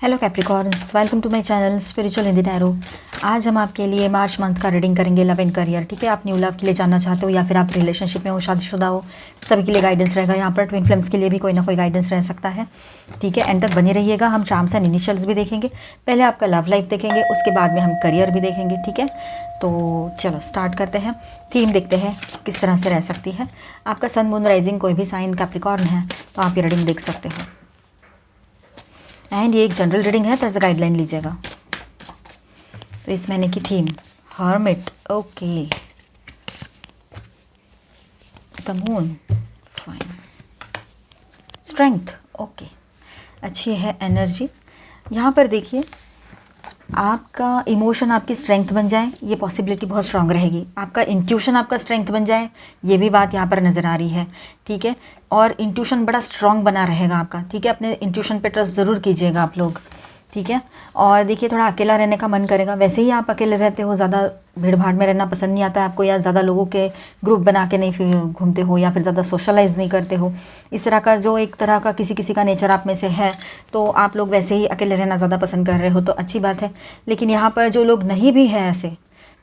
Hello capricorns, welcome to my channel spiritual Hindi tarot. आज हम आपके लिए मार्च मंथ का रीडिंग करेंगे, लव एंड करियर। ठीक है, आप न्यू लव के लिए जानना चाहते हो या फिर आप रिलेशनशिप में हो, शादीशुदा हो, सभी के लिए गाइडेंस रहेगा। यहाँ पर ट्विन फ्लेम्स के लिए भी कोई ना कोई गाइडेंस रह सकता है। ठीक है, एंड तक बने रहिएगा। हम चार्म्स एंड इनिशियल्स भी देखेंगे, पहले आपका लव लाइफ देखेंगे, उसके बाद में हम करियर भी देखेंगे। ठीक है, तो चलो स्टार्ट करते हैं। थीम देखते हैं किस तरह से रह सकती है। आपका सन, मून, राइजिंग कोई भी साइन कैप्रिकॉर्न है तो आप ये रीडिंग देख सकते हो। एंड ये एक जनरल रीडिंग है तो एज अ गाइडलाइन लीजिएगा। तो इस महीने की theme hermit, okay, the moon, fine, strength, okay, अच्छी है एनर्जी। यहाँ पर देखिए, आपका इमोशन आपकी स्ट्रेंथ बन जाए, ये पॉसिबिलिटी बहुत स्ट्रांग रहेगी। आपका इंट्यूशन आपका स्ट्रेंथ बन जाए, ये भी बात यहाँ पर नज़र आ रही है। ठीक है, और इंट्यूशन बड़ा स्ट्रांग बना रहेगा आपका। ठीक है, अपने इंट्यूशन पे ट्रस्ट ज़रूर कीजिएगा आप लोग। ठीक है, और देखिए थोड़ा अकेला रहने का मन करेगा। वैसे ही आप अकेले रहते हो, ज़्यादा भीड़ भाड़ में रहना पसंद नहीं आता है आपको, या ज़्यादा लोगों के ग्रुप बना के नहीं फिर घूमते हो, या फिर ज़्यादा सोशलाइज नहीं करते हो। इस तरह का जो एक तरह का किसी किसी का नेचर आप में से है, तो आप लोग वैसे ही अकेले रहना ज़्यादा पसंद कर रहे हो, तो अच्छी बात है। लेकिन यहाँ पर जो लोग नहीं भी हैं ऐसे,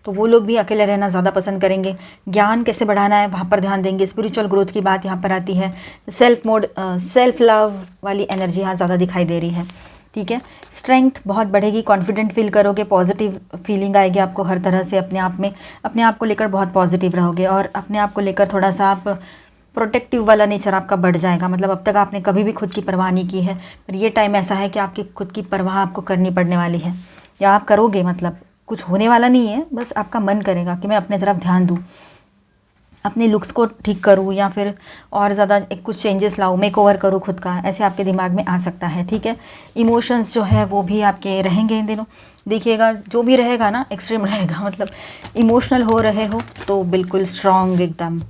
तो वो लोग भी अकेले रहना ज़्यादा पसंद करेंगे। ज्ञान कैसे बढ़ाना है वहाँ पर ध्यान देंगे। स्पिरिचुअल ग्रोथ की बात यहाँ पर आती है। सेल्फ लव वाली एनर्जी यहाँ ज़्यादा दिखाई दे रही है। ठीक है, स्ट्रेंथ बहुत बढ़ेगी, कॉन्फिडेंट फील करोगे, पॉजिटिव फीलिंग आएगी आपको हर तरह से। अपने आप में, अपने आप को लेकर बहुत पॉजिटिव रहोगे, और अपने आप को लेकर थोड़ा सा आप प्रोटेक्टिव वाला नेचर आपका बढ़ जाएगा। मतलब अब तक आपने कभी भी खुद की परवाह नहीं की है, पर ये टाइम ऐसा है कि आपकी खुद की परवाह आपको करनी पड़ने वाली है, या आप करोगे। मतलब कुछ होने वाला नहीं है, बस आपका मन करेगा कि मैं अपने तरफ ध्यान दूँ, अपने लुक्स को ठीक करूँ, या फिर और ज़्यादा कुछ चेंजेस लाऊँ, मेक ओवर करूँ खुद का, ऐसे आपके दिमाग में आ सकता है। ठीक है, इमोशंस जो है वो भी आपके रहेंगे इन दिनों। देखिएगा जो भी रहेगा ना, एक्सट्रीम रहेगा। मतलब इमोशनल हो रहे हो तो बिल्कुल स्ट्रॉन्ग, एकदम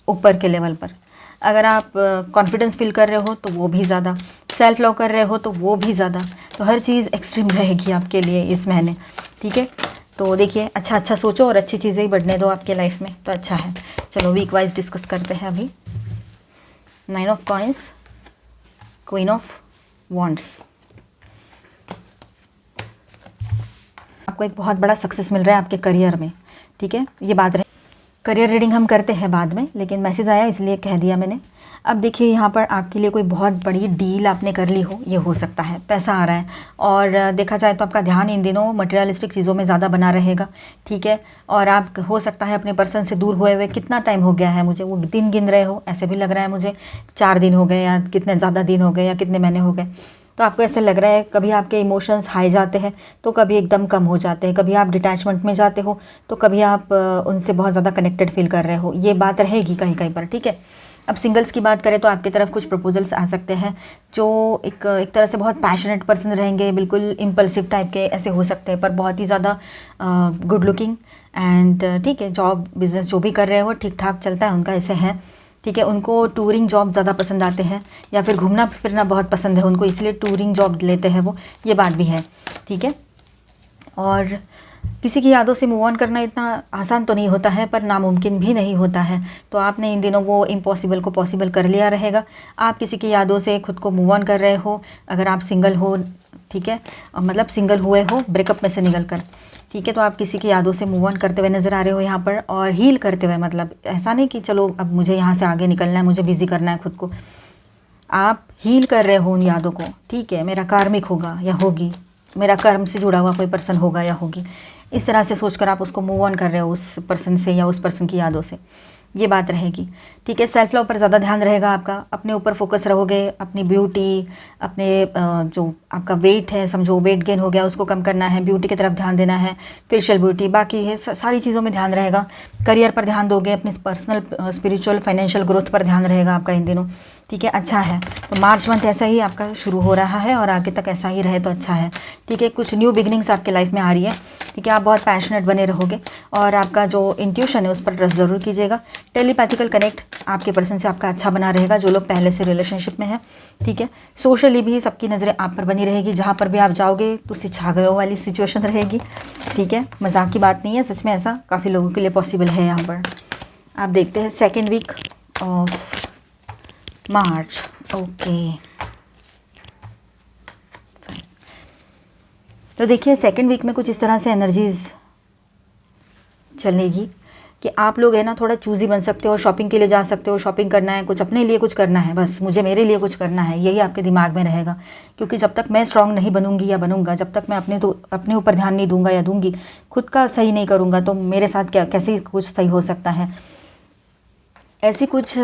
ऊपर के लेवल पर। अगर आप कॉन्फिडेंस फील कर रहे हो तो वो भी ज़्यादा, सेल्फ लव कर रहे हो तो वो भी ज़्यादा। तो हर चीज़ एक्सट्रीम रहेगी आपके लिए इस महीने। ठीक है, तो देखिए अच्छा अच्छा सोचो और अच्छी चीज़ें ही बढ़ने दो आपके लाइफ में, तो अच्छा है। चलो वीक वाइज डिस्कस करते हैं अभी। 9 of coins, queen of wands. आपको एक बहुत बड़ा सक्सेस मिल रहा है आपके करियर में। ठीक है, ये बात रहे। करियर रीडिंग हम करते हैं बाद में, लेकिन मैसेज आया इसलिए कह दिया मैंने। अब देखिए यहाँ पर आपके लिए कोई बहुत बड़ी डील आपने कर ली हो, ये हो सकता है। पैसा आ रहा है, और देखा जाए तो आपका ध्यान इन दिनों मटेरियलिस्टिक चीज़ों में ज़्यादा बना रहेगा। ठीक है, और आप हो सकता है अपने पर्सन से दूर हुए हुए कितना टाइम हो गया है, मुझे वो दिन गिन रहे हो, ऐसे भी लग रहा है मुझे 4 दिन हो गए, या कितने ज़्यादा दिन हो गए, या कितने महीने हो गए। तो आपको ऐसा लग रहा है, कभी आपके इमोशंस हाई जाते हैं तो कभी एकदम कम हो जाते हैं, कभी आप डिटैचमेंट में जाते हो तो कभी आप उनसे बहुत ज़्यादा कनेक्टेड फील कर रहे हो। ये बात रहेगी कहीं कहीं पर। ठीक है, अब सिंगल्स की बात करें तो आपकी तरफ कुछ प्रपोजल्स आ सकते हैं, जो एक तरह से बहुत पैशनेट पर्सन रहेंगे, बिल्कुल इम्पल्सिव टाइप के ऐसे हो सकते हैं, पर बहुत ही ज़्यादा गुड लुकिंग एंड ठीक है, जॉब बिजनेस जो भी कर रहे हो ठीक ठाक चलता है उनका, ऐसे है। ठीक है, उनको टूरिंग जॉब ज़्यादा पसंद आते हैं, या फिर घूमना फिरना बहुत पसंद है उनको, इसलिए टूरिंग जॉब लेते हैं वो, ये बात भी है। ठीक है, और किसी की यादों से मूव ऑन करना इतना आसान तो नहीं होता है, पर नामुमकिन भी नहीं होता है। तो आपने इन दिनों वो इम्पॉसिबल को पॉसिबल कर लिया रहेगा। आप किसी की यादों से खुद को मूव ऑन कर रहे हो, अगर आप सिंगल हो। ठीक है, मतलब सिंगल हुए हो ब्रेकअप में से निकल कर। ठीक है, तो आप किसी की यादों से मूव ऑन करते हुए नज़र आ रहे हो यहाँ पर, और हील करते हुए। मतलब ऐसा नहीं कि चलो अब मुझे यहाँ से आगे निकलना है, मुझे बिजी करना है खुद को। आप हील कर रहे हो उन यादों को। ठीक है, मेरा कार्मिक होगा या होगी, मेरा कर्म से जुड़ा हुआ कोई पर्सन होगा या होगी, इस तरह से सोचकर आप उसको मूव ऑन कर रहे हो उस पर्सन से या उस पर्सन की यादों से, ये बात रहेगी। ठीक है, सेल्फ लव पर ज़्यादा ध्यान रहेगा आपका, अपने ऊपर फोकस रहोगे, अपनी ब्यूटी, अपने जो आपका वेट है, समझो वेट गेन हो गया उसको कम करना है, ब्यूटी की तरफ ध्यान देना है, फेशियल ब्यूटी, बाकी है सारी चीज़ों में ध्यान रहेगा। करियर पर ध्यान दोगे, अपनी पर्सनल स्पिरिचुअल फाइनेंशियल ग्रोथ पर ध्यान रहेगा आपका इन दिनों। ठीक है, अच्छा है। तो मार्च मंथ ऐसा ही आपका शुरू हो रहा है, और आगे तक ऐसा ही रहे तो अच्छा है। ठीक है, कुछ न्यू बिगनिंग्स आपके लाइफ में आ रही है। ठीक है, आप बहुत पैशनेट बने रहोगे, और आपका जो इंट्यूशन है उस पर ट्रस्ट ज़रूर कीजिएगा। टेलीपैथिकल कनेक्ट आपके पर्सन से आपका अच्छा बना रहेगा, जो लोग पहले से रिलेशनशिप में हैं। ठीक है, सोशली भी सबकी नज़रें आप पर बनी रहेगी, जहाँ पर भी आप जाओगे तो छा गए वाली सिचुएशन रहेगी। ठीक है, मजाक की बात नहीं है, सच में ऐसा काफ़ी लोगों के लिए पॉसिबल है यहाँ पर। आप देखते हैं second week of March. Okay, तो देखिए सेकंड वीक में कुछ इस तरह से एनर्जीज़ चलेगी कि आप लोग है ना थोड़ा चूज़ी बन सकते हो, शॉपिंग के लिए जा सकते हो, शॉपिंग करना है, कुछ अपने लिए कुछ करना है, बस मुझे मेरे लिए कुछ करना है, यही आपके दिमाग में रहेगा। क्योंकि जब तक मैं स्ट्रांग नहीं बनूंगी या बनूंगा, जब तक मैं अपने ऊपर ध्यान नहीं दूंगा या दूंगी, खुद का सही नहीं करूंगा, तो मेरे साथ क्या कैसे कुछ सही हो सकता है। ऐसी कुछ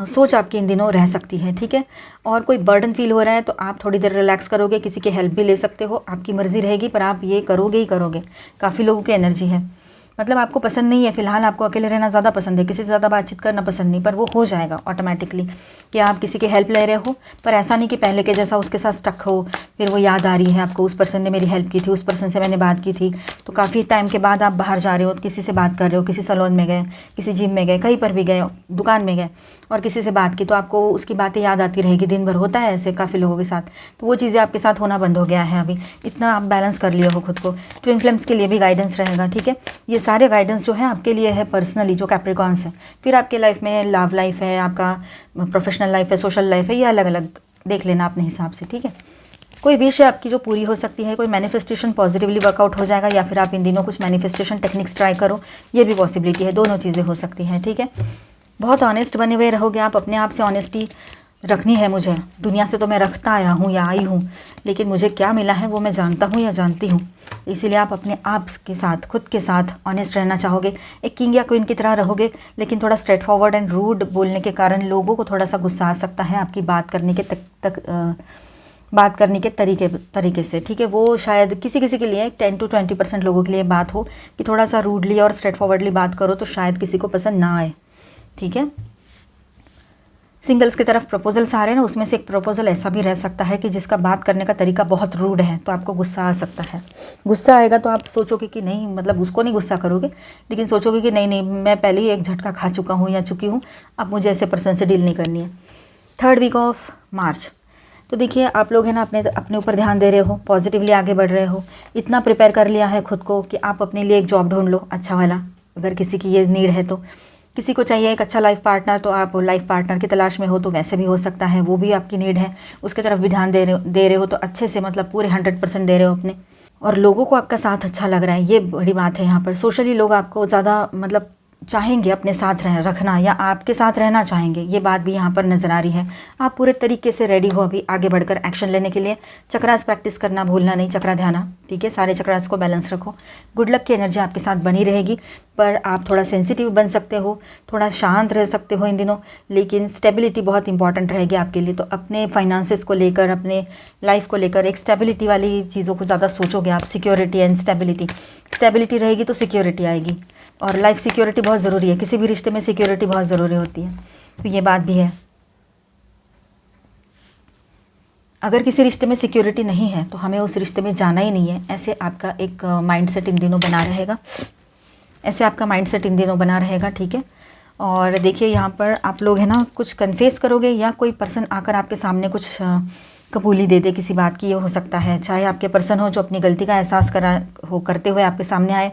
सोच आपकी इन दिनों रह सकती है, ठीक है। और कोई बर्डन फील हो रहा है तो आप थोड़ी देर रिलैक्स करोगे, किसी की हेल्प भी ले सकते हो, आपकी मर्ज़ी रहेगी, पर आप ये करोगे ही करोगे। काफ़ी लोगों की एनर्जी है, मतलब आपको पसंद नहीं है, फ़िलहाल आपको अकेले रहना ज़्यादा पसंद है, किसी से ज़्यादा बातचीत करना पसंद नहीं, पर वो हो जाएगा ऑटोमेटिकली कि आप किसी की हेल्प ले रहे हो। पर ऐसा नहीं कि पहले के जैसा उसके साथ स्टक हो, फिर वो याद आ रही है आपको, उस पर्सन ने मेरी हेल्प की थी, उस पर्सन से मैंने बात की थी। तो काफ़ी टाइम के बाद आप बाहर जा रहे हो, किसी से बात कर रहे हो, किसी सैलून में गए, किसी जिम में गए, कहीं पर भी गए, दुकान में गए और किसी से बात की, तो आपको उसकी बातें याद आती रहेगी दिन भर। होता है ऐसे काफ़ी लोगों के साथ, तो वो चीज़ें आपके साथ होना बंद हो गया है अभी। इतना आप बैलेंस कर लिए हो खुद को। ट्विन फ्लेम्स के लिए भी गाइडेंस रहेगा, ठीक है। ये सारे गाइडेंस जो है आपके लिए है पर्सनली, जो कैप्रिकॉर्न्स है। फिर आपके लाइफ में लव लाइफ है, आपका प्रोफेशनल लाइफ है, सोशल लाइफ है, ये अलग अलग देख लेना अपने हिसाब से, ठीक है। कोई विश है आपकी जो पूरी हो सकती है, कोई मैनिफेस्टेशन पॉजिटिवली वर्कआउट हो जाएगा, या फिर आप इन दिनों कुछ मैनिफेस्टेशन टेक्निक्स ट्राई करो, ये भी पॉसिबिलिटी है, दोनों चीज़ें हो सकती हैं, ठीक है। बहुत ऑनेस्ट बने हुए रहोगे आप, अपने आप से ऑनेस्टी रखनी है मुझे। दुनिया से तो मैं रखता आया हूँ या आई हूँ, लेकिन मुझे क्या मिला है वो मैं जानता हूँ या जानती हूँ। इसीलिए आप अपने आप के साथ, खुद के साथ ऑनेस्ट रहना चाहोगे, एक किंग या क्वीन की तरह रहोगे। लेकिन थोड़ा स्ट्रेट फॉरवर्ड एंड रूड बोलने के कारण लोगों को थोड़ा सा गुस्सा आ सकता है आपकी बात करने के बात करने के तरीके से, ठीक है। वो शायद किसी किसी के लिए 10 to 20% लोगों के लिए बात हो कि थोड़ा सा रूडली और स्ट्रेट फॉरवर्डली बात करो, तो शायद किसी को पसंद ना आए, ठीक है। सिंगल्स की तरफ प्रपोजल्स आ रहे हैं ना, उसमें से एक प्रपोजल ऐसा भी रह सकता है कि जिसका बात करने का तरीका बहुत रूड है, तो आपको गुस्सा आ सकता है। गुस्सा आएगा तो आप सोचोगे कि नहीं, मतलब उसको नहीं गुस्सा करोगे, लेकिन सोचोगे कि नहीं नहीं, मैं पहले ही एक झटका खा चुका हूँ या चुकी हूँ, अब मुझे ऐसे पर्सन से डील नहीं करनी है। थर्ड वीक ऑफ मार्च, तो देखिए आप लोग हैं ना अपने ऊपर ध्यान दे रहे हो, पॉजिटिवली आगे बढ़ रहे हो, इतना प्रिपेयर कर लिया है खुद को कि आप अपने लिए एक जॉब ढूंढ लो अच्छा वाला, अगर किसी की ये नीड है तो। किसी को चाहिए एक अच्छा लाइफ पार्टनर, तो आप लाइफ पार्टनर की तलाश में हो, तो वैसे भी हो सकता है, वो भी आपकी नीड है, उसके तरफ भी ध्यान दे रहे हो, तो अच्छे से, मतलब पूरे 100% दे रहे हो अपने। और लोगों को आपका साथ अच्छा लग रहा है, ये बड़ी बात है यहाँ पर। सोशली लोग आपको ज़्यादा मतलब चाहेंगे अपने साथ रखना, या आपके साथ रहना चाहेंगे, ये बात भी यहाँ पर नज़र आ रही है। आप पूरे तरीके से रेडी हो अभी आगे बढ़कर एक्शन लेने के लिए। चक्रास प्रैक्टिस करना भूलना नहीं, चक्रा ध्यान, ठीक है। सारे चक्रास को बैलेंस रखो। गुड लक की एनर्जी आपके साथ बनी रहेगी, पर आप थोड़ा सेंसिटिव बन सकते हो, थोड़ा शांत रह सकते हो इन दिनों, लेकिन स्टेबिलिटी बहुत इंपॉर्टेंट रहेगी आपके लिए। तो अपने फाइनेंसेस को लेकर, अपने लाइफ को लेकर एक स्टेबिलिटी वाली चीज़ों को ज़्यादा सोचोगे आप। सिक्योरिटी एंड स्टेबिलिटी रहेगी तो सिक्योरिटी आएगी, और लाइफ सिक्योरिटी बहुत ज़रूरी है, किसी भी रिश्ते में सिक्योरिटी बहुत ज़रूरी होती है, तो ये बात भी है। अगर किसी रिश्ते में सिक्योरिटी नहीं है तो हमें उस रिश्ते में जाना ही नहीं है, ऐसे आपका एक माइंडसेट इन दिनों बना रहेगा, ऐसे आपका माइंडसेट इन दिनों बना रहेगा, ठीक है। और देखिए यहाँ पर आप लोग है ना कुछ कन्फेस करोगे, या कोई पर्सन आकर आपके सामने कुछ कबूली दे दे किसी बात की, ये हो सकता है। चाहे आपके पर्सन हो जो अपनी गलती का एहसास करते हुए आपके सामने आए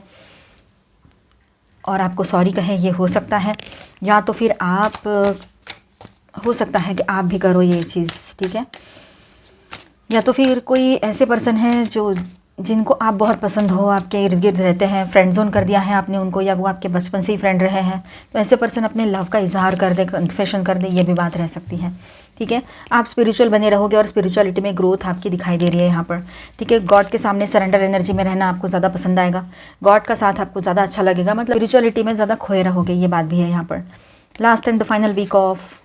और आपको सॉरी कहे, ये हो सकता है। या तो फिर आप, हो सकता है कि आप भी करो ये चीज़, ठीक है। या तो फिर कोई ऐसे पर्सन हैं जिनको आप बहुत पसंद हो, आपके इर्द गिर्द रहते हैं, फ्रेंड जोन कर दिया है आपने उनको, या वो आपके बचपन से ही फ्रेंड रहे हैं, तो ऐसे पर्सन अपने लव का इजहार कर दे, कन्फेशन कर दे, ये भी बात रह सकती है, ठीक है। आप स्पिरिचुअल बने रहोगे और स्पिरिचुअलिटी में ग्रोथ आपकी दिखाई दे रही है यहाँ पर, ठीक है। गॉड के सामने सरेंडर एनर्जी में रहना आपको ज़्यादा पसंद आएगा, गॉड का साथ आपको ज़्यादा अच्छा लगेगा, मतलब स्पिरिचुअलिटी में ज़्यादा खोए रहोगे, ये बात भी है यहाँ पर। Last and the final week of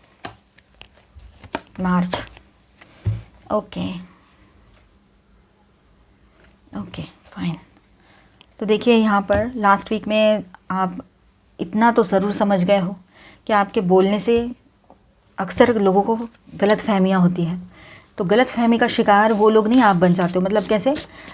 March, okay fine. तो देखिए यहाँ पर लास्ट वीक में आप इतना तो ज़रूर समझ गए हो कि आपके बोलने से अक्सर लोगों को गलत फहमियाँ होती हैं, तो गलत फहमी का शिकार वो लोग नहीं, आप बन जाते हो। मतलब कैसे,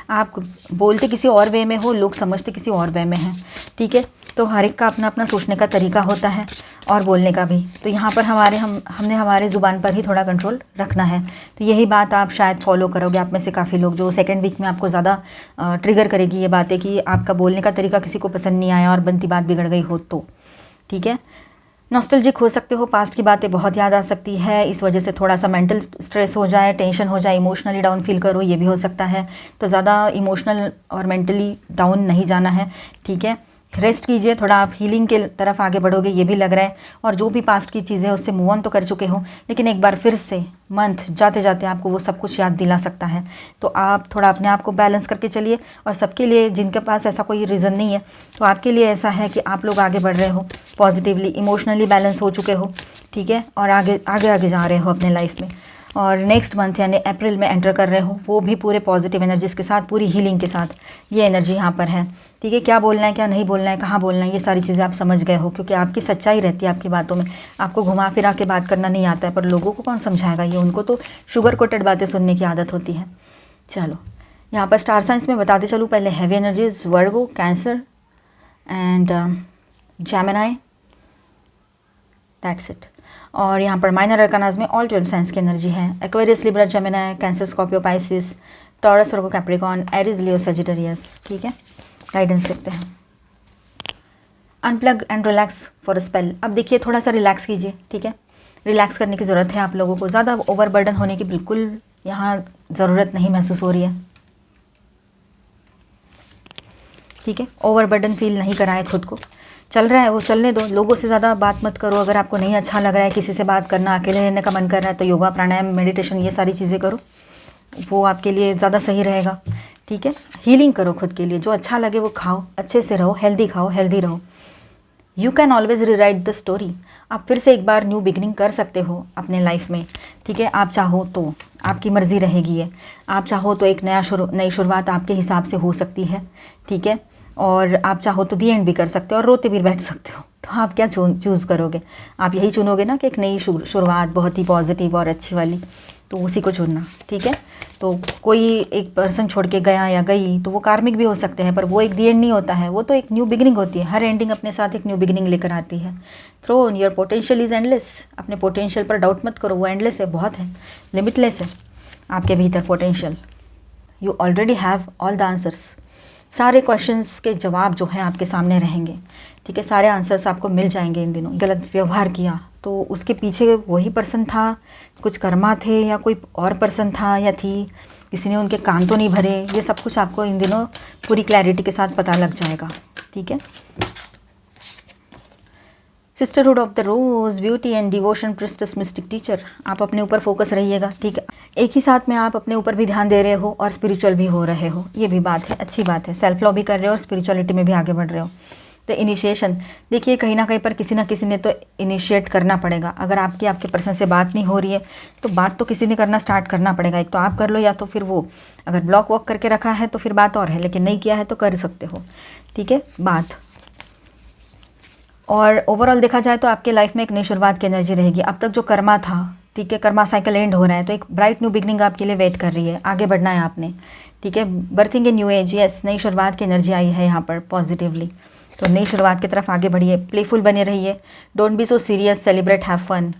आप बोलते किसी और वे में हो, लोग समझते किसी और वे में हैं, ठीक है। तो हर एक का अपना अपना सोचने का तरीका होता है और बोलने का भी। तो यहाँ पर हमने हमारे ज़ुबान पर ही थोड़ा कंट्रोल रखना है। तो यही बात आप शायद फॉलो करोगे, आप में से काफ़ी लोग, जो सेकंड वीक में आपको ज़्यादा ट्रिगर करेगी ये बातें कि आपका बोलने का तरीका किसी को पसंद नहीं आया और बनती बात बिगड़ गई हो तो, ठीक है। नॉस्टैल्जिक हो सकते हो, पास्ट की बातें बहुत याद आ सकती है, इस वजह से थोड़ा सा मेंटल स्ट्रेस हो जाए, टेंशन हो जाए, इमोशनली डाउन फील करो, ये भी हो सकता है। तो ज़्यादा इमोशनल और मेंटली डाउन नहीं जाना है, ठीक है। रेस्ट कीजिए, थोड़ा आप हीलिंग के तरफ आगे बढ़ोगे, ये भी लग रहा है। और जो भी पास्ट की चीज़ें उससे मूव ऑन तो कर चुके हो, लेकिन एक बार फिर से मंथ जाते जाते आपको वो सब कुछ याद दिला सकता है। तो आप थोड़ा अपने आप को बैलेंस करके चलिए। और सबके लिए, जिनके पास ऐसा कोई रीज़न नहीं है, तो आपके लिए ऐसा है कि आप लोग आगे बढ़ रहे हो पॉजिटिवली, इमोशनली बैलेंस हो चुके हो, ठीक है, और आगे आगे आगे जा रहे हो अपने लाइफ में। और नेक्स्ट मंथ यानी अप्रैल में एंटर कर रहे हो, वो भी पूरे पॉजिटिव एनर्जीज़ के साथ, पूरी हीलिंग के साथ, ये एनर्जी यहाँ पर है, ठीक है। क्या बोलना है, क्या नहीं बोलना है, कहाँ बोलना है, ये सारी चीज़ें आप समझ गए हो, क्योंकि आपकी सच्चाई रहती है आपकी बातों में। आपको घुमा फिरा के बात करना नहीं आता है, पर लोगों को कौन समझाएगा, ये उनको तो शुगर कोटेड बातें सुनने की आदत होती है। चलो, यहाँ पर स्टार साइंस में बताते चलूँ, पहले heavy energies Virgo, Cancer and Gemini, that's it. और यहाँ पर माइनर अरकानाज में ऑल 12 साइंस की एनर्जी है। Aquarius, Libra, Gemini, Cancer, Scorpio, Pisces, Taurus, Virgo, Capricorn, Aries, Leo, Sagittarius, ठीक है। गाइडेंस देखते हैं। Unplug and relax for a spell. अब देखिए, थोड़ा सा रिलैक्स कीजिए, ठीक है। रिलैक्स करने की ज़रूरत है आप लोगों को, ज़्यादा ओवरबर्डन होने की बिल्कुल यहाँ ज़रूरत नहीं महसूस हो रही है, ठीक है। ओवरबर्डन फील नहीं कराएं खुद को, चल रहा है वो चलने दो, लोगों से ज़्यादा बात मत करो। अगर आपको नहीं अच्छा लग रहा है किसी से बात करना, अकेले रहने का मन कर रहा है, तो योगा, प्राणायाम, मेडिटेशन, ये सारी चीज़ें करो, वो आपके लिए ज़्यादा सही रहेगा, ठीक है। हीलिंग करो खुद के लिए, जो अच्छा लगे वो खाओ, अच्छे से रहो, हेल्दी खाओ, हेल्दी रहो। You can always rewrite the story. आप फिर से एक बार न्यू बिगनिंग कर सकते हो अपने लाइफ में, ठीक है। आप चाहो तो, आपकी मर्ज़ी रहेगी ये, आप चाहो तो एक नई शुरुआत आपके हिसाब से हो सकती है, ठीक है। और आप चाहो तो दी एंड भी कर सकते हो और रोते भी बैठ सकते हो। तो आप क्या चूज़ करोगे? आप यही चुनोगे ना कि एक नई शुरुआत बहुत ही पॉजिटिव और अच्छी वाली, तो उसी को चुनना, ठीक है। तो कोई एक पर्सन छोड़ के गया या गई तो वो कार्मिक भी हो सकते हैं, पर वो एक दी एंड नहीं होता है, वो तो एक न्यू बिगिनिंग होती है। हर एंडिंग अपने साथ एक न्यू बिगिनिंग लेकर आती है। थ्रो on your potential is endless. अपने पोटेंशियल पर डाउट मत करो, वो एंडलेस है, बहुत है, लिमिटलेस है आपके भीतर potential. You already have all the answers. सारे क्वेश्चंस के जवाब जो हैं आपके सामने रहेंगे, ठीक है। सारे आंसर्स आपको मिल जाएंगे इन दिनों। गलत व्यवहार किया तो उसके पीछे वही पर्सन था, कुछ कर्मा थे, या कोई और पर्सन था या थी, किसी ने उनके कान तो नहीं भरे, ये सब कुछ आपको इन दिनों पूरी क्लैरिटी के साथ पता लग जाएगा, ठीक है। Sisterhood of the rose, beauty and devotion, priestess, mystic teacher. आप अपने ऊपर फोकस रहिएगा, ठीक है। एक ही साथ में आप अपने ऊपर भी ध्यान दे रहे हो और स्पिरिचुअल भी हो रहे हो, ये भी बात है, अच्छी बात है। सेल्फ लव भी कर रहे हो और स्पिरिचुअलिटी में भी आगे बढ़ रहे हो। तो इनिशिएशन देखिए, कहीं ना कहीं पर किसी ना किसी ने तो इनिशिएट करना पड़ेगा। अगर आपके पर्सन से बात नहीं हो रही है तो बात तो किसी ने करना स्टार्ट करना पड़ेगा। एक तो आप कर लो, या तो फिर वो, अगर ब्लॉक वॉक करके रखा है तो फिर बात और है, लेकिन नहीं किया है तो कर सकते हो, ठीक है बात। और ओवरऑल देखा जाए तो आपके लाइफ में एक नई शुरुआत की एनर्जी रहेगी। अब तक जो कर्मा था, ठीक है, कर्मा साइकिल एंड हो रहा है, तो एक ब्राइट न्यू बिगनिंग आपके लिए वेट कर रही है, आगे बढ़ना है आपने, ठीक है। Berthing a new age, yes, नई शुरुआत की एनर्जी आई है यहाँ पर पॉजिटिवली। तो नई शुरुआत की तरफ आगे बढ़िए, प्लेफुल बने रहिए, don't be so serious, celebrate, have fun,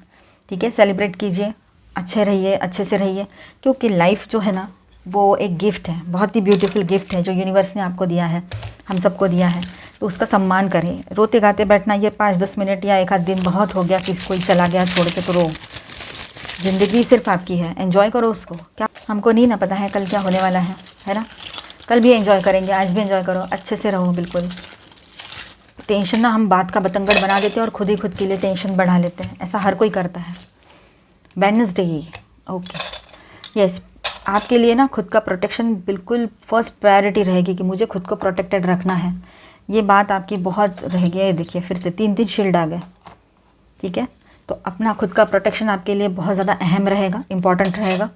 ठीक है। सेलिब्रेट कीजिए, अच्छे रहिए, अच्छे से रहिए, क्योंकि लाइफ जो है ना वो एक गिफ्ट है, बहुत ही ब्यूटीफुल गिफ्ट है जो यूनिवर्स ने आपको दिया है, हम सबको दिया है, तो उसका सम्मान करें। रोते गाते बैठना ये 5-10 मिनट या एक आध दिन बहुत हो गया कि कोई चला गया छोड़ के, तो रो। ज़िंदगी सिर्फ आपकी है, एंजॉय करो उसको। क्या हमको नहीं ना पता है कल क्या होने वाला है ना। कल भी एंजॉय करेंगे, आज भी एंजॉय करो, अच्छे से रहो बिल्कुल। टेंशन ना हम बात का बतंगड़ बना देते हैं और खुद ही खुद के लिए टेंशन बढ़ा लेते हैं, ऐसा हर कोई करता है। वेडनेसडे ही, ओके, यस, आपके लिए ना खुद का प्रोटेक्शन बिल्कुल फर्स्ट प्रायोरिटी रहेगी कि मुझे खुद को प्रोटेक्टेड रखना है, ये बात आपकी बहुत रहेगी। ये देखिए फिर से 3 शील्ड आ गए, ठीक है। तो अपना खुद का प्रोटेक्शन आपके लिए बहुत ज़्यादा अहम रहेगा, इम्पॉर्टेंट रहेगा।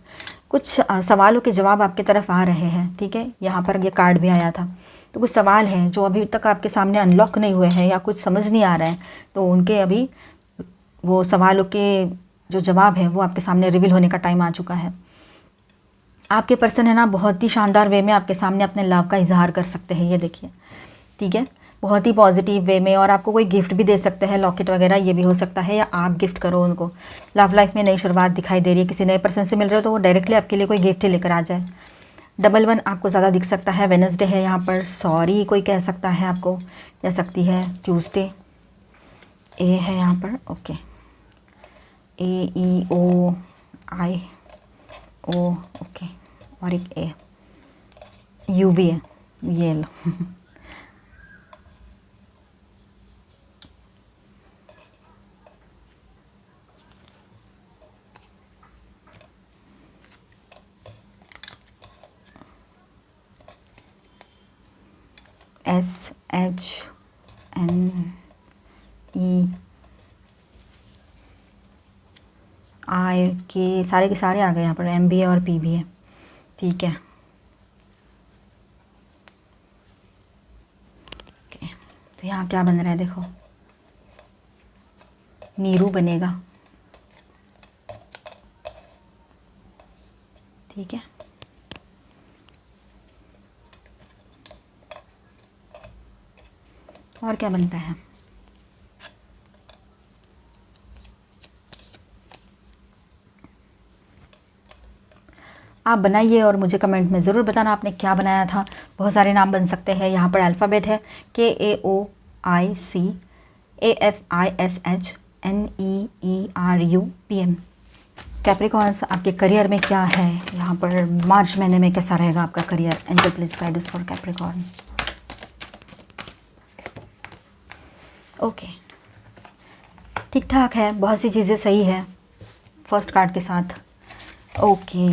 कुछ सवालों के जवाब आपकी तरफ आ रहे हैं, ठीक है। यहाँ पर ये कार्ड भी आया था, तो कुछ सवाल हैं जो अभी तक आपके सामने अनलॉक नहीं हुए हैं या कुछ समझ नहीं आ रहे हैं, तो उनके अभी वो सवालों के जो जवाब हैं वो आपके सामने रिवील होने का टाइम आ चुका है। आपके पर्सन है ना बहुत ही शानदार वे में आपके सामने अपने लव का इजहार कर सकते हैं, ये देखिए, ठीक है, बहुत ही पॉजिटिव वे में। और आपको कोई गिफ्ट भी दे सकते हैं, लॉकेट वगैरह, ये भी हो सकता है, या आप गिफ्ट करो उनको। लव लाइफ में नई शुरुआत दिखाई दे रही है, किसी नए पर्सन से मिल रहे हो तो वो डायरेक्टली आपके लिए कोई गिफ्ट ही लेकर आ जाए। 11 आपको ज़्यादा दिख सकता है, वेडनेसडे है यहाँ पर, सॉरी कोई कह सकता है आपको, या सकती है ट्यूसडे, ए है यहाँ पर, ओके, ए ई ओ आई ओ, ओके, और एक ए, यू भी है, ये लो। एस एच एन ई आई के सारे आ गए यहाँ पर, एम भी है और पी भी है, ठीक है। ओके, तो यहाँ क्या बन रहा है देखो, नीरू बनेगा, ठीक है। और क्या बनता है, आप बनाइए और मुझे कमेंट में ज़रूर बताना आपने क्या बनाया था। बहुत सारे नाम बन सकते हैं। यहाँ पर अल्फ़ाबेट है KAOIC AFISHNEERUPM। कैप्रिकॉर्न्स, आपके करियर में क्या है, यहाँ पर मार्च महीने में कैसा रहेगा आपका career. Angel please guide us for Capricorn. Okay, ठीक ठाक है, बहुत सी चीज़ें सही है फर्स्ट कार्ड के साथ। Okay,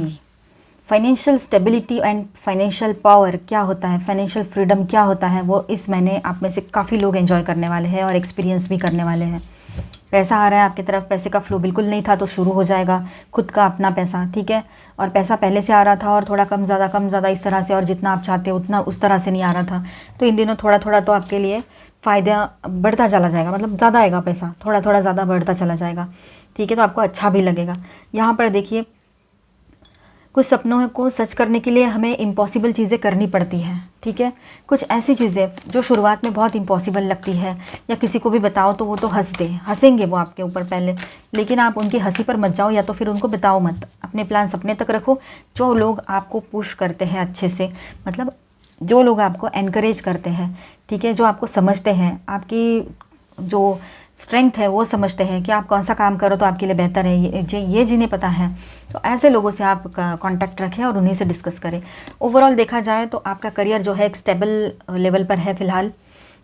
financial stability and financial power क्या होता है, फाइनेंशियल फ्रीडम क्या होता है, वो इस महीने आप में से काफ़ी लोग एंजॉय करने वाले हैं और एक्सपीरियंस भी करने वाले हैं। पैसा आ रहा है आपकी तरफ, पैसे का फ्लो बिल्कुल नहीं था तो शुरू हो जाएगा, खुद का अपना पैसा, ठीक है। और पैसा पहले से आ रहा था और थोड़ा कम ज़्यादा इस तरह से, और जितना आप चाहते हो उतना उस तरह से नहीं आ रहा था, तो इन दिनों थोड़ा थोड़ा तो आपके लिए फ़ायदा बढ़ता चला जाएगा, मतलब ज़्यादा आएगा पैसा, थोड़ा थोड़ा ज़्यादा बढ़ता चला जाएगा, ठीक है। तो आपको अच्छा भी लगेगा। यहाँ पर देखिए, कुछ सपनों को सच करने के लिए हमें इम्पॉसिबल चीज़ें करनी पड़ती हैं, ठीक है। कुछ ऐसी चीज़ें जो शुरुआत में बहुत इम्पॉसिबल लगती है, या किसी को भी बताओ तो वो तो हंसेंगे वो आपके ऊपर पहले, लेकिन आप उनकी हंसी पर मत जाओ, या तो फिर उनको बताओ मत, अपने प्लान्स अपने तक रखो। जो लोग आपको पुश करते हैं अच्छे से, मतलब जो लोग आपको एनकरेज करते हैं, ठीक है, जो आपको समझते हैं, आपकी जो स्ट्रेंथ है वो समझते हैं कि आप कौन सा काम करो तो आपके लिए बेहतर है, ये जिन्हें पता है, तो ऐसे लोगों से आप कांटेक्ट रखें और उन्हीं से डिस्कस करें। ओवरऑल देखा जाए तो आपका करियर जो है एक स्टेबल लेवल पर है फ़िलहाल,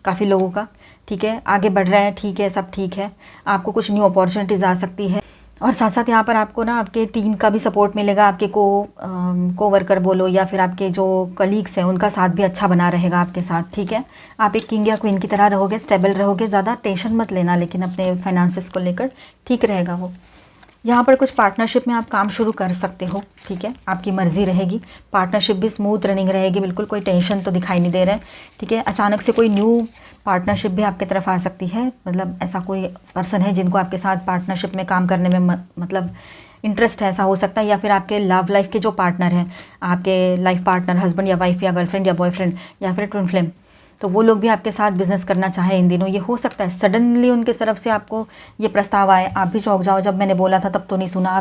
काफ़ी लोगों का, ठीक है, आगे बढ़ रहा है, ठीक है, सब ठीक है। आपको कुछ न्यू अपॉर्चुनिटीज़ आ सकती है, और साथ साथ यहाँ पर आपको ना आपके टीम का भी सपोर्ट मिलेगा, आपके को वर्कर बोलो या फिर आपके जो कलीग्स हैं उनका साथ भी अच्छा बना रहेगा आपके साथ, ठीक है। आप एक किंग या क्वीन की तरह रहोगे, स्टेबल रहोगे, ज़्यादा टेंशन मत लेना, लेकिन अपने फाइनेंसेस को लेकर ठीक रहेगा वो। यहाँ पर कुछ पार्टनरशिप में आप काम शुरू कर सकते हो, ठीक है, आपकी मर्ज़ी रहेगी। पार्टनरशिप भी स्मूथ रनिंग रहेगी, बिल्कुल कोई टेंशन तो दिखाई नहीं दे रहा है, ठीक है। अचानक से कोई न्यू पार्टनरशिप भी आपकी तरफ आ सकती है, मतलब ऐसा कोई पर्सन है जिनको आपके साथ पार्टनरशिप में काम करने में मतलब इंटरेस्ट है, ऐसा हो सकता है। या फिर आपके लव लाइफ के जो पार्टनर हैं, आपके लाइफ पार्टनर, हस्बैंड या वाइफ या गर्लफ्रेंड या बॉयफ्रेंड या फिर ट्विन फ्लेम, तो वो लोग भी आपके साथ बिज़नेस करना चाहे इन दिनों, ये हो सकता है। सडनली उनके तरफ से आपको ये प्रस्ताव आए, आप भी चौंक जाओ, जब मैंने बोला था तब तो नहीं सुना,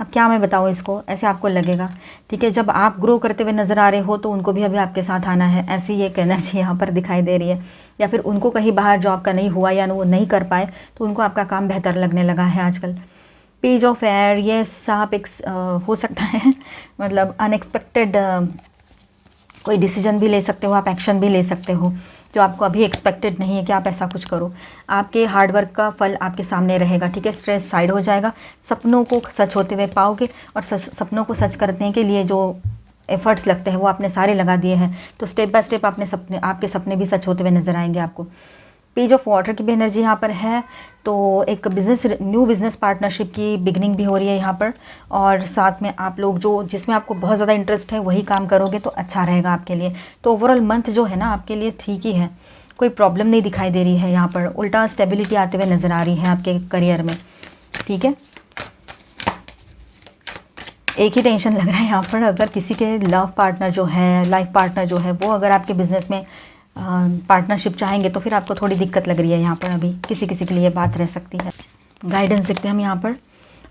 अब क्या मैं बताऊँ इसको, ऐसे आपको लगेगा, ठीक है। जब आप ग्रो करते हुए नज़र आ रहे हो तो उनको भी अभी आपके साथ आना है, ऐसी एक एनर्जी यहाँ पर दिखाई दे रही है। या फिर उनको कहीं बाहर जॉब का नहीं हुआ या वो नहीं कर पाए तो उनको आपका काम बेहतर लगने लगा है आजकल। पेज ऑफ एयर, ये आप एक हो सकता है मतलब अनएक्सपेक्टेड कोई डिसीजन भी ले सकते हो, आप एक्शन भी ले सकते हो जो आपको अभी एक्सपेक्टेड नहीं है कि आप ऐसा कुछ करो। आपके हार्डवर्क का फल आपके सामने रहेगा, ठीक है। स्ट्रेस साइड हो जाएगा, सपनों को सच होते हुए पाओगे, और सपनों को सच करने के लिए जो एफर्ट्स लगते हैं वो आपने सारे लगा दिए हैं, तो स्टेप बाय स्टेप आपके सपने भी सच होते हुए नजर आएंगे आपको। पेज ऑफ वाटर की भी एनर्जी यहाँ पर है, तो एक न्यू बिज़नेस पार्टनरशिप की बिगनिंग भी हो रही है यहाँ पर। और साथ में आप लोग जिसमें आपको बहुत ज़्यादा इंटरेस्ट है वही काम करोगे तो अच्छा रहेगा आपके लिए। तो ओवरऑल मंथ जो है ना आपके लिए ठीक ही है, कोई प्रॉब्लम नहीं दिखाई दे रही है यहाँ पर, उल्टा स्टेबिलिटी आते हुए नज़र आ रही है आपके करियर में, ठीक है। एक ही टेंशन लग रहा है यहाँ पर, अगर किसी के लव पार्टनर जो है, लाइफ पार्टनर जो है, वो अगर आपके बिज़नेस में पार्टनरशिप चाहेंगे तो फिर आपको थोड़ी दिक्कत लग रही है यहाँ पर, अभी किसी किसी के लिए बात रह सकती है। गाइडेंस देखते हैं हम यहाँ पर,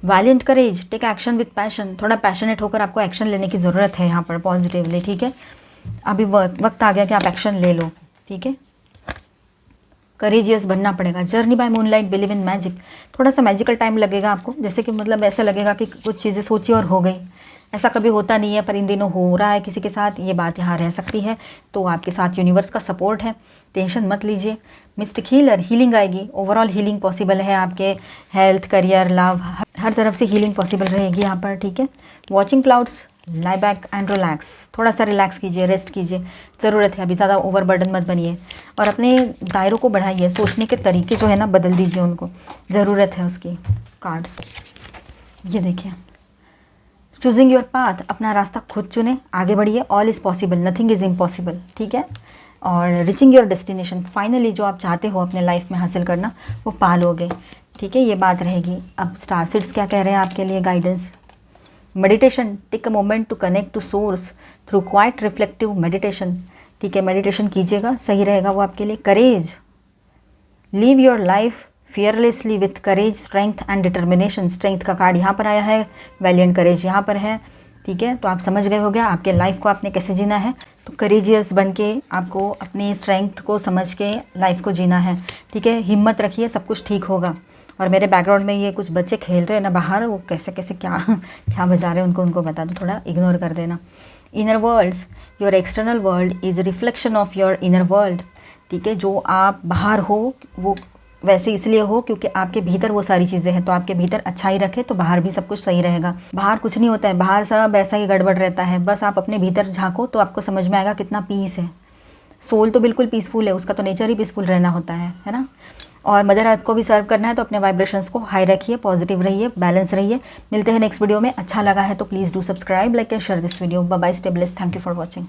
valiant courage, take action with passion, थोड़ा पैशनेट होकर आपको एक्शन लेने की ज़रूरत है यहाँ पर पॉजिटिवली, ठीक है। अभी वक्त आ गया कि आप एक्शन ले लो, ठीक है। करेजियस बनना पड़ेगा। Journey by moonlight, believe in magic. थोड़ा सा मैजिकल टाइम लगेगा आपको, जैसे कि मतलब ऐसा लगेगा कि कुछ चीज़ें सोची और हो गई। ऐसा कभी होता नहीं है, पर इन दिनों हो रहा है किसी के साथ, ये बात यहाँ रह सकती है। तो आपके साथ यूनिवर्स का सपोर्ट है, टेंशन मत लीजिए। मिस्टिक हीलर, हीलिंग आएगी, ओवरऑल हीलिंग पॉसिबल है आपके हेल्थ, करियर, लव, हर तरफ से हीलिंग पॉसिबल रहेगी यहाँ पर, ठीक है। Watching clouds, lie back and relax. थोड़ा सा रिलैक्स कीजिए, रेस्ट कीजिए, ज़रूरत है अभी, ज़्यादा ओवरबर्डन मत बनिए और अपने दायरों को बढ़ाइए, सोचने के तरीके जो है ना बदल दीजिए उनको, ज़रूरत है उसकी। कार्ड्स ये देखिए, चूजिंग योर पाथ, अपना रास्ता खुद चुने, आगे बढ़िए। All is possible, nothing is impossible, ठीक है। और रीचिंग योर डेस्टिनेशन, फाइनली जो आप चाहते हो अपने लाइफ में हासिल करना वो पा लोगे, ठीक है, ये बात रहेगी। अब स्टार सीड्स क्या कह रहे हैं आपके लिए guidance. Meditation, take a moment to connect to source through quiet reflective meditation, ठीक है, मेडिटेशन कीजिएगा, सही रहेगा वो आपके लिए। Courage, live your life fearlessly with courage, strength and determination. Strength का कार्ड यहाँ पर आया है, वैलिएंट करेज यहाँ पर है, ठीक है। तो आप समझ गए हो गया आपके लाइफ को आपने कैसे जीना है। तो करेजियस बन के आपको अपनी स्ट्रेंथ को समझ के लाइफ को जीना है, ठीक है। हिम्मत रखिए, सब कुछ ठीक होगा। और मेरे बैकग्राउंड में ये कुछ बच्चे खेल रहे हैं ना बाहर, वो कैसे कैसे क्या क्या बजा रहे हैं उनको बता दो, थोड़ा इग्नोर कर देना। Inner worlds, your external world is reflection of your inner world, ठीक है। जो आप बाहर हो वो वैसे इसलिए हो क्योंकि आपके भीतर वो सारी चीज़ें हैं, तो आपके भीतर अच्छाई रखे तो बाहर भी सब कुछ सही रहेगा। बाहर कुछ नहीं होता है, बाहर सब ऐसा ही गड़बड़ रहता है, बस आप अपने भीतर झांको तो आपको समझ में आएगा कितना पीस है। सोल तो बिल्कुल पीसफुल है, उसका तो नेचर ही पीसफुल रहना होता है ना। और मदर अर्थ को भी सर्व करना है, तो अपने वाइब्रेशंस को हाई रखिए, पॉजिटिव रहिए, बैलेंस रहिए। मिलते हैं नेक्स्ट वीडियो में। अच्छा लगा है तो please do subscribe, like and share this video. Bye bye, stay blessed, thank you for watching.